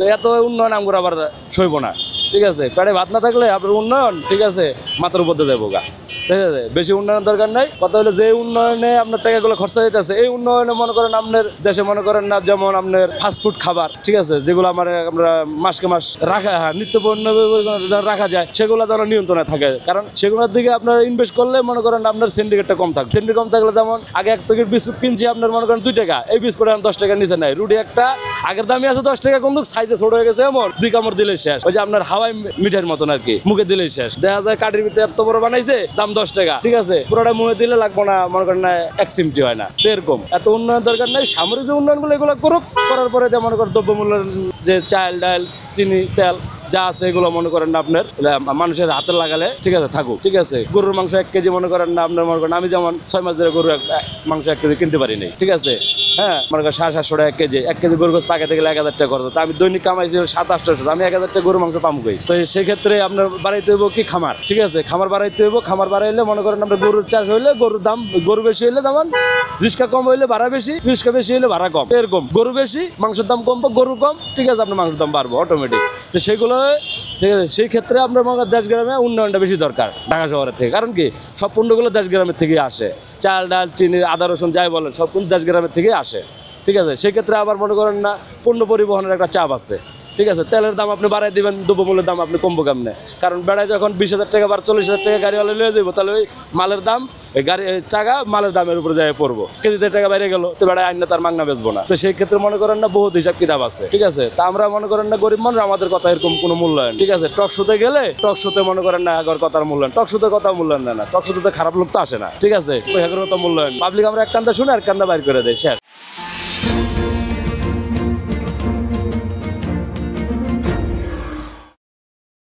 তো এত উন্নয়ন আমগুলো আবার সইব না, ঠিক আছে। পেটে ভাত না থাকলে আপনার উন্নয়ন, ঠিক আছে, মাথার উপর দিয়ে যাবো গা, ঠিক আছে। বেশি উন্নয়ন দরকার নাই। কথা হলো যে উন্নয়নে আপনার টাকাগুলো খরচা হইতেছে, এই উন্নয়নে মনে করেন আপনার দেশে মনে করেন না যেমন আপনার ফাস্টফুড খাবার, ঠিক আছে, যেগুলো আমরা মাসকে মাস রাখা নিত্য পণ্য রাখা যায়, সেগুলো যেন নিয়ন্ত্রণে থাকে। কারণ সেগুলোর দিকে আপনার ইনভেস্ট করলে মনে করেন আপনার সিন্ডিকেটটা কম থাকবে। সিন্ডিকেট কম থাকলে যেমন আগে এক প্যাকেট বিস্কুট কিনছি আপনার মনে করেন 2 টাকা, এই বিস্কুট এখন 10 টাকার নিচে নাই। রুটি একটা আগের দামই আছে 10 টাকা, কিন্তু সাইজে ছোট হয়ে গেছে, এমন 2 কামড় দিলে শেষ। ওই যে আপনার হাওয়াই মিঠাইয়ের মতন আর কি, মুখে দিলেই শেষ। দেখা যায় কাঠির ভিতরে এত বড় বানাইছে, দাম 10 টাকা, ঠিক আছে, পুরোটা মুখে দিলে লাগবো না, মনে করেন না 1 সিমটি হয় না। এরকম এত উন্নয়ন দরকার নাই। সামরিক যে উন্নয়নগুলো এগুলো করুক, করার পরে মনে করেন দ্রব্যমূল্যের যে চাল ডাল চিনি তেল যা আছে এগুলো মনে করেন না আপনার মানুষের হাতে লাগালে, ঠিক আছে, থাকুক, ঠিক আছে। গরুর মাংস 1 কেজি মনে করেন না আপনার, মনে করেন আমি যেমন 6 মাস ধরে গরুর মাংস 1 কেজি কিনতে পারি নাই, ঠিক আছে, হ্যাঁ, মনে করেন 700-800 টাকা 1 কেজি। 1 কেজি গরুর গোশত পাকে থেকে 1000 টাকা করতো, আমি দৈনিক কামাইছি 700-800, আমি 1000 টাকা গরুর মাংস পামু কই? তো সেক্ষেত্রে আপনার বাড়াইতে হইব কি খামার, ঠিক আছে, খামার বাড়াইতে হইব। খামার বাড়াইলে মনে করেন আপনার গরুর চাষ হইলে গরুর দাম, গরু বেশি হইলে যেমন রিস্কা কম হইলে ভাড়া বেশি, রিস্কা বেশি হইলে ভাড়া কম, এরকম। গরু বেশি মাংসের দাম কম, গরু কম, ঠিক আছে, আপনার মাংসের দাম বাড়বো অটোমেটিক। তো সেগুলো, ঠিক আছে, সেই ক্ষেত্রে আপনার মনে করেন দেশ গ্রামে উন্নয়নটা বেশি দরকার ঢাকা শহরের থেকে। কারণ কি সব পণ্যগুলো দেশ গ্রামের থেকে আসে, চাল ডাল চিনি আদা রসুন যাই বলেন সব কিন্তু দেশ গ্রামের থেকে আসে, ঠিক আছে। সেক্ষেত্রে আবার মনে করেন না পণ্য পরিবহনের একটা চাপ আছে, ঠিক আছে। তেলের দাম আপনি বাড়াই দিবেন, দ্রব্যমূল্যের দাম আপনি কমবো কেমনে? কারণ বেড়ায় যখন 20,000 টাকা বা 40,000 টাকা গাড়িওয়ালা লিয়ে দেবো, তাহলে ওই মালের দাম, এই গাড়ি টাকা মালের দামের উপরে যাই পড়বো। কেজিতে টাকা বাইরে গেল, তো বেড়ায় আইন তার মাংনা বেচবো না। তো সেই ক্ষেত্রে মনে করেন না বহুত হিসাব কিতাব আছে, ঠিক আছে। তা আমরা মনে করেন না গরিব মানুষ, আমাদের কথা এরকম কোনো মূল্যায়ন, ঠিক আছে। টক শোতে গেলে টক শোতে মনে করেন না আগর কথার মূল্যায়ন, টক শোতে কথা মূল্যায়ন দেয় না, টক শোতে খারাপ লোক তো আসে না, ঠিক আছে, ওই আগের কথা মূল্যায়ন। পাবলিক আমরা এক কান্দা শুনে আর কান্দা বাইর করে দেয়, শেষ।